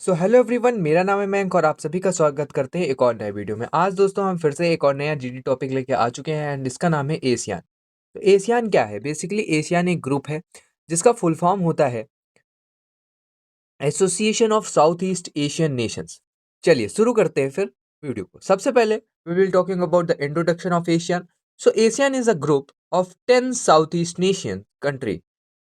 So hello everyone, मेरा नाम है मयंक और आप सभी का स्वागत करते हैं एक और नए वीडियो में। आज दोस्तों हम फिर से एक और नया जीडी टॉपिक लेके आ चुके हैं एंड इसका नाम है एशियान। तो एशियान क्या है? बेसिकली एशियान एक ग्रुप है जिसका फुल फॉर्म होता है association of south east Asian nations. चलिए शुरू करते हैं फिर वीडियो को। सबसे पहले we will talking about the introduction of ASEAN. So ASEAN is a group of 10 south east nation country.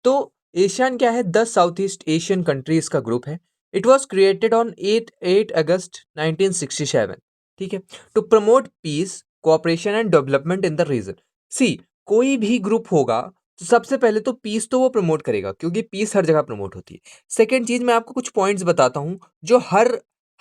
तो एशियन क्या है? 10 साउथ ईस्ट एशियन कंट्रीज का ग्रुप है। It was created on 8 August 1967। ठीक है, to promote peace, cooperation and development in the region. See, कोई भी group होगा तो सबसे पहले तो पीस तो वो प्रमोट करेगा, क्योंकि पीस हर जगह प्रमोट होती है। सेकंड चीज, मैं आपको कुछ पॉइंट्स बताता हूँ जो हर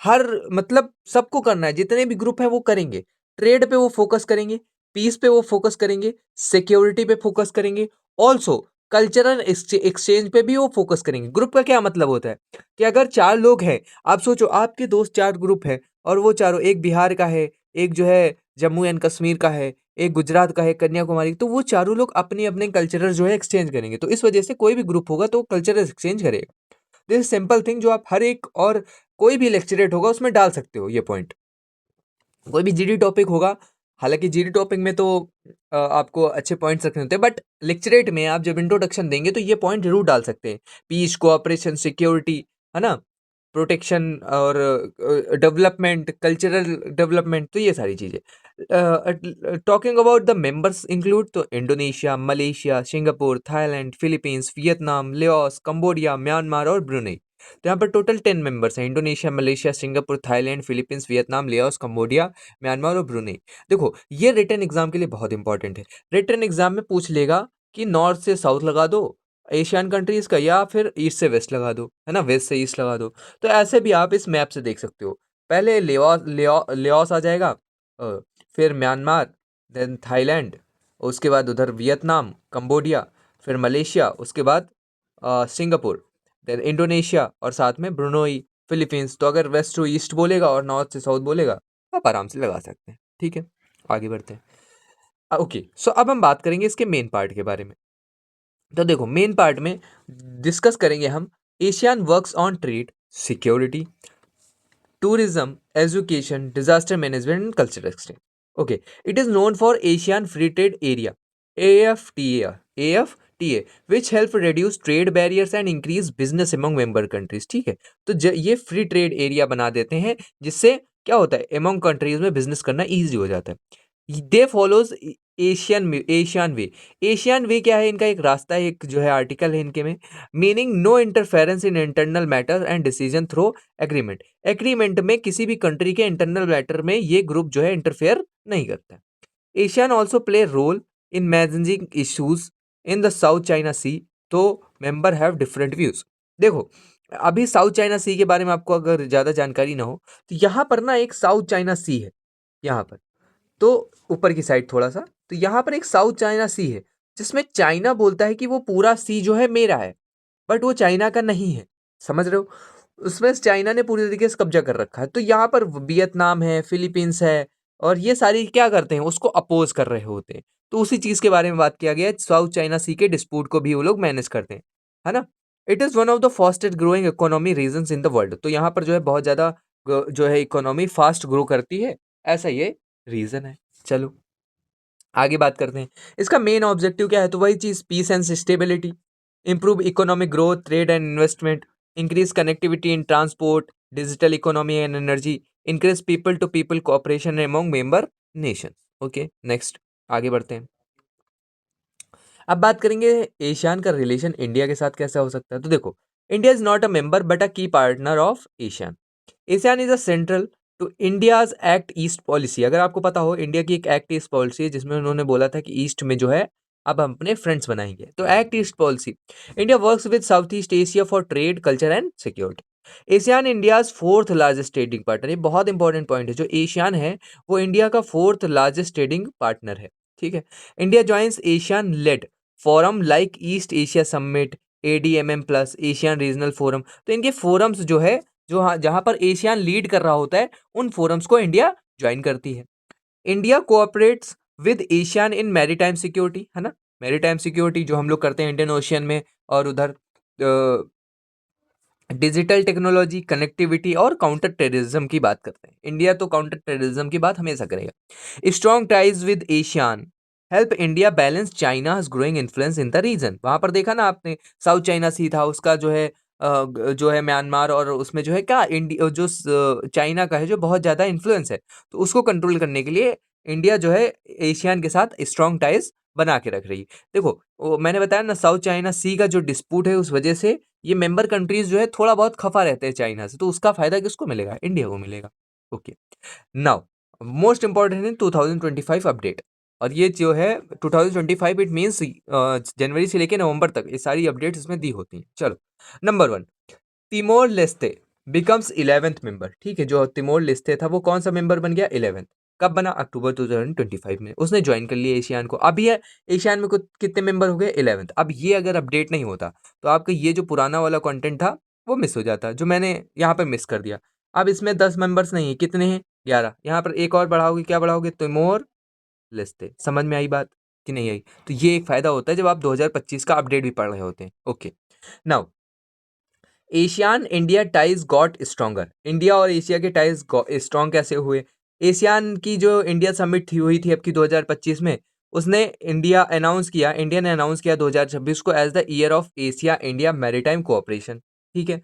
हर मतलब सबको करना है, जितने भी ग्रुप है वो करेंगे। ट्रेड पे वो फोकस करेंगे, पीस पे वो फोकस करेंगे, सिक्योरिटी पे फोकस करेंगे, ऑल्सो कल्चरल एक्सचेंज पे भी वो फोकस करेंगे। ग्रुप का क्या मतलब होता है कि अगर चार लोग हैं, आप सोचो आपके दोस्त चार ग्रुप है और वो चारों, एक बिहार का है, एक जो है जम्मू एंड कश्मीर का है, एक गुजरात का है, कन्याकुमारी, तो वो चारों लोग अपने अपने कल्चरल जो है एक्सचेंज करेंगे। तो इस वजह से कोई भी ग्रुप होगा तो कल्चरल एक्सचेंज करेगा। दिस सिंपल थिंग जो आप हर एक और कोई भी लेक्चरेट होगा उसमें डाल सकते हो ये पॉइंट। कोई भी जीडी टॉपिक होगा, हालांकि जीडी टॉपिक में तो आपको अच्छे पॉइंट्स रखने होते हैं, बट लेक्चरेट में आप जब इंट्रोडक्शन देंगे तो ये पॉइंट जरूर डाल सकते हैं। पीस, कोऑपरेशन, सिक्योरिटी, है ना, प्रोटेक्शन और डेवलपमेंट, कल्चरल डेवलपमेंट, तो ये सारी चीजें। Talking about the members include तो Indonesia, Malaysia, Singapore, Thailand, Philippines, Vietnam, Laos, Cambodia, Myanmar और ब्रुनेई। तो यहाँ पर टोटल 10 मेंबर्स हैं: Indonesia, Malaysia, Singapore, Thailand, Philippines, Vietnam, Laos, Cambodia, Myanmar और ब्रुनेई। देखो, ये रिटन एग्जाम के लिए बहुत इंपॉर्टेंट है। रिटन एग्जाम में पूछ लेगा कि नॉर्थ से साउथ लगा दो एशियन कंट्रीज का, या फिर ईस्ट से वेस्ट लगा दो, है ना, वेस्ट से ईस्ट लगा दो। तो ऐसे भी आप इस मैप से देख सकते हो। पहले लेओस आ जाएगा, अ, फिर म्यांमार, देन थाईलैंड, उसके बाद उधर वियतनाम, कंबोडिया, फिर मलेशिया, उसके बाद सिंगापुर, देन इंडोनेशिया और साथ में ब्रुनोई, फिलीपींस। तो अगर वेस्ट टू ईस्ट बोलेगा और नॉर्थ से साउथ बोलेगा, आप आराम से लगा सकते हैं। ठीक है, आगे बढ़ते हैं। ओके, सो अब हम बात करेंगे इसके मेन पार्ट के बारे में। तो देखो, मेन पार्ट में डिस्कस करेंगे हम Asian works on trade, security, tourism, education, disaster management, and cultural exchange. Okay, it is known for Asian Free Trade Area, AFTA, which help reduce trade barriers and increase business among member countries. ठीक है, तो ये free trade area बना देते हैं, जिससे क्या होता है, among कंट्रीज में बिजनेस करना ईजी हो जाता है। दे फॉलोज एशियन वे। एशियन वे क्या है? इनका एक रास्ता है, एक जो है आर्टिकल है इनके में, meaning no interference in internal matter and decision through agreement. Agreement में किसी भी कंट्री के इंटरनल मैटर में ये ग्रुप जो है इंटरफेयर नहीं करता। ASEAN also play role in managing issues in the South China Sea, तो मेंबर हैव डिफरेंट व्यूज। देखो, अभी साउथ चाइना सी के बारे में आपको अगर ज्यादा जानकारी ना हो, तो यहाँ पर ना एक साउथ चाइना सी है, यहाँ पर तो ऊपर की साइड थोड़ा सा, तो यहाँ पर एक साउथ चाइना सी है, जिसमें चाइना बोलता है कि वो पूरा सी जो है मेरा है, बट वो चाइना का नहीं है। समझ रहे हो? उसमें चाइना ने पूरी तरीके से कब्जा कर रखा है। तो यहाँ पर वियतनाम है, फिलीपींस है, और ये सारी क्या करते हैं, उसको अपोज कर रहे होते हैं। तो उसी चीज के बारे में बात किया गया है। साउथ चाइना सी के डिस्प्यूट को भी वो लोग मैनेज करते हैं, है ना। It is one of the fastest growing economy region in the world. तो यहाँ पर जो है बहुत ज्यादा जो है इकोनॉमी फास्ट ग्रो करती है, ऐसा ये रीजन है। चलो आगे बात करते हैं। इसका मेन ऑब्जेक्टिव क्या है? तो वही चीज, peace and stability, improve economic growth, trade and investment, increase connectivity in transport, digital economy and energy, increase people to people cooperation among member nation. Okay, next आगे बढ़ते हैं। अब बात करेंगे एशियान का रिलेशन इंडिया के साथ कैसा हो सकता है। तो देखो, India is not a member but a key partner of ASEAN. ASEAN is a central to India's act east policy. अगर आपको पता हो, इंडिया की एक एक्ट ईस्ट पॉलिसी है, जिसमें उन्होंने बोला था कि ईस्ट में जो है अब हम अपने फ्रेंड्स बनाएंगे। तो act east policy, India works with south east Asia for trade, culture and security. ASEAN India's fourth largest trading partner. ये बहुत इंपॉर्टेंट पॉइंट है, जो एशियान है वो इंडिया का फोर्थ लार्जेस्ट ट्रेडिंग पार्टनर है। ठीक है, India joins Asian led forum like East Asia Summit, ADMM Plus, Asian Regional Forum. तो इनके फोरम्स जो है, जो जहां पर एशियन लीड कर रहा होता है, उन फोरम्स को इंडिया ज्वाइन करती है। India cooperates with ASEAN in maritime security, है ना। मैरीटाइम सिक्योरिटी जो हम लोग करते हैं इंडियन ओशियन में, और उधर डिजिटल टेक्नोलॉजी, कनेक्टिविटी और काउंटर टेररिज्म की बात करते हैं। इंडिया तो काउंटर टेररिज्म की बात हमेशा करेगा। Strong ties with ASEAN help India balance China's growing influence in the region. वहां पर देखा ना आपने, साउथ चाइना सी था, उसका जो है जो है म्यांमार, और उसमें जो है क्या इंडिया जो चाइना का है जो बहुत ज्यादा इन्फ्लुएंस है, तो उसको कंट्रोल करने के लिए इंडिया जो है एशियान के साथ स्ट्रॉन्ग टाइज बना के रख रही है। देखो मैंने बताया ना, साउथ चाइना सी का जो डिस्प्यूट है उस वजह से ये मेंबर कंट्रीज जो है थोड़ा बहुत खफा रहते हैं चाइना से, तो उसका फायदा किसको मिलेगा? इंडिया को मिलेगा। Okay, now most important in 2025 update. और ये जो है 2025 इट मींस जनवरी से लेके नवंबर तक ये सारी अपडेट्स इसमें दी होती हैं। चलो, number 1, Timor Leste becomes 11th member. ठीक है, जो तिमोर लेस्ते था वो कौन सा मेंबर बन गया? 11th। कब बना? अक्टूबर 2025 में उसने ज्वाइन कर लिया एशियान को। अब ये एशियान में कितने मेंबर हो गए? 11th। अब ये अगर अपडेट नहीं होता तो आपका ये जो पुराना वाला कंटेंट था वो मिस हो जाता, जो मैंने यहाँ पर मिस कर दिया। अब इसमें 10 मेंबर्स नहीं है, कितने हैं? 11। यहाँ पर एक और बढ़ाओगे, क्या बढ़ाओगे? Timor Leste. समझ में आई बात कि नहीं आई? तो ये एक फायदा होता है जब आप 2025 का अपडेट भी पढ़ रहे होते हैं। Okay, now ASEAN India ties got stronger. India और एशिया के टाइज स्ट्रॉन्ग कैसे हुए? एशियान की जो इंडिया समिट थी हुई थी अब की 2025 में, उसने इंडिया ने अनाउंस किया 2026 को as the year of ASEAN India maritime cooperation. ठीक है,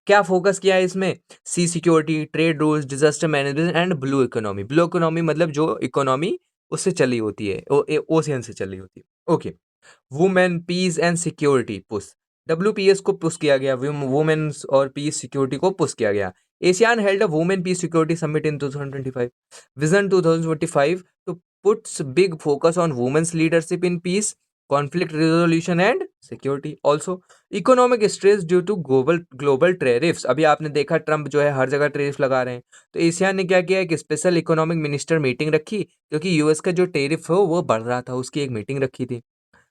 क्या फोकस किया है इसमें? Sea security, trade rules, disaster management and blue economy. Blue economy मतलब जो इकोनॉमी उससे चली होती है, ओशियन से चली होती है। Okay, women peace and security push. WPS को पुश किया गया, वुमेन्स और पीस सिक्योरिटी को पुश किया गया। ASEAN held a women peace security summit in 2025। Vision 2025 to puts big focus on women's leadership in peace, conflict resolution and security. Also economic stress due to global global tariffs. अभी आपने देखा Trump जो है हर जगह tariff लगा रहे हैं, तो एशिया ने क्या किया? एक स्पेशल इकोनॉमिक मिनिस्टर मीटिंग रखी, क्योंकि यूएस का जो टेरिफ हो वो बढ़ रहा था, उसकी एक मीटिंग रखी थी।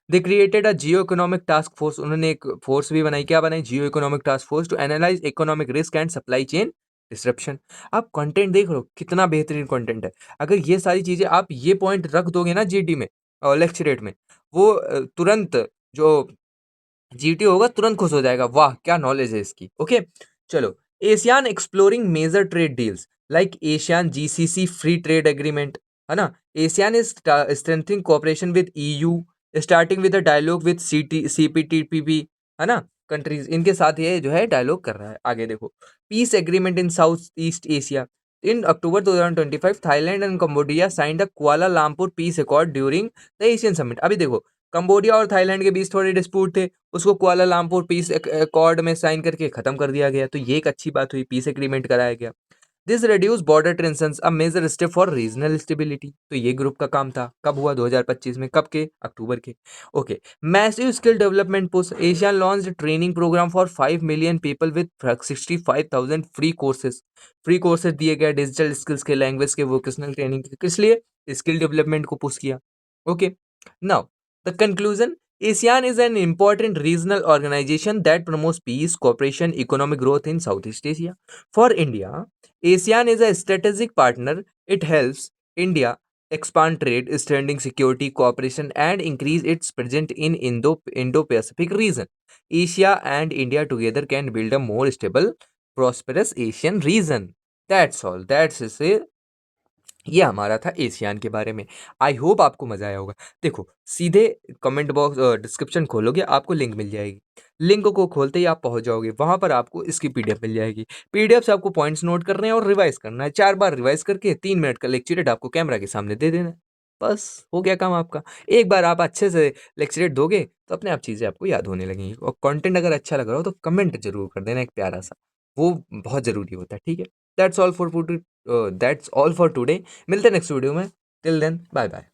They created a geo economic task force. उन्होंने एक फोर्स भी बनाई, क्या बनाई? Geo economic task force to analyse economic risk and supply chain disruption. आप कंटेंट देख लो कितना बेहतरीन कंटेंट है। अगर ये सारी चीजें आप ये पॉइंट रख दोगे ना जीडी में और लेक्चरेट में, वो तुरंत जो जीटी होगा तुरंत खुश हो जाएगा, वाह क्या नॉलेज है इसकी। ओके, चलो, ASEAN exploring major trade deals like ASEAN GCC free trade agreement, है ना। ASEAN is strengthening cooperation with EU, starting with a dialogue with CPTPP, है ना। कंट्रीज इनके साथ ये जो है डायलॉग कर रहा है। आगे देखो, piece agreement in south east Asia. In October 2025 Thailand and Cambodia signed the कुआला Lampur peace accord during the Asian summit. अभी देखो, कंबोडिया और थाईलैंड के बीच थोड़े डिस्प्यूट थे, उसको कुआलालंपुर पीस अकॉर्ड में साइन करके खत्म कर दिया गया, तो ये एक अच्छी बात हुई, पीस एग्रीमेंट कराया गया। This reduce border tensions, a major step for regional stability. तो ये ग्रुप का काम था, कब हुआ? 2025 में। कब के? अक्टूबर के। Okay, massive skill development push. Asia launch training programme for 5 million people with 65,000 free courses. Free courses दिए गए डिजिटल स्किल्स के, लैंग्वेज के, वोकेशनल ट्रेनिंग के। किस लिए? स्किल डेवलपमेंट को पुश किया। Okay, now the conclusion, ASEAN is an important regional organization that promotes peace, cooperation, economic growth in Southeast Asia. For India, ASEAN is a strategic partner. It helps India expand trade, strengthen security, cooperation, and increase its presence in Indo-Pacific region. Asia and India together can build a more stable, prosperous Asian region. That's all. That's it. ये हमारा था ASEAN के बारे में। I hope आपको मज़ा आया होगा। देखो, सीधे कमेंट बॉक्स डिस्क्रिप्शन खोलोगे, आपको लिंक मिल जाएगी। लिंक को खोलते ही आप पहुँच जाओगे, वहाँ पर आपको इसकी पीडीएफ मिल जाएगी। पीडीएफ से आपको पॉइंट्स नोट करने हैं और रिवाइज़ करना है। 4 बार रिवाइज़ करके 3 मिनट का लेक्चरेट आपको कैमरा के सामने दे देना है। बस हो गया काम आपका। एक बार आप अच्छे से लेक्चरेट दोगे तो अपने आप चीज़ें आपको याद होने लगेंगी। और कंटेंट अगर अच्छा लग रहा हो तो कमेंट ज़रूर कर देना एक प्यारा-सा, वो बहुत ज़रूरी होता है, ठीक है? That's all for today. मिलते हैं नेक्स्ट वीडियो में। Till then bye bye.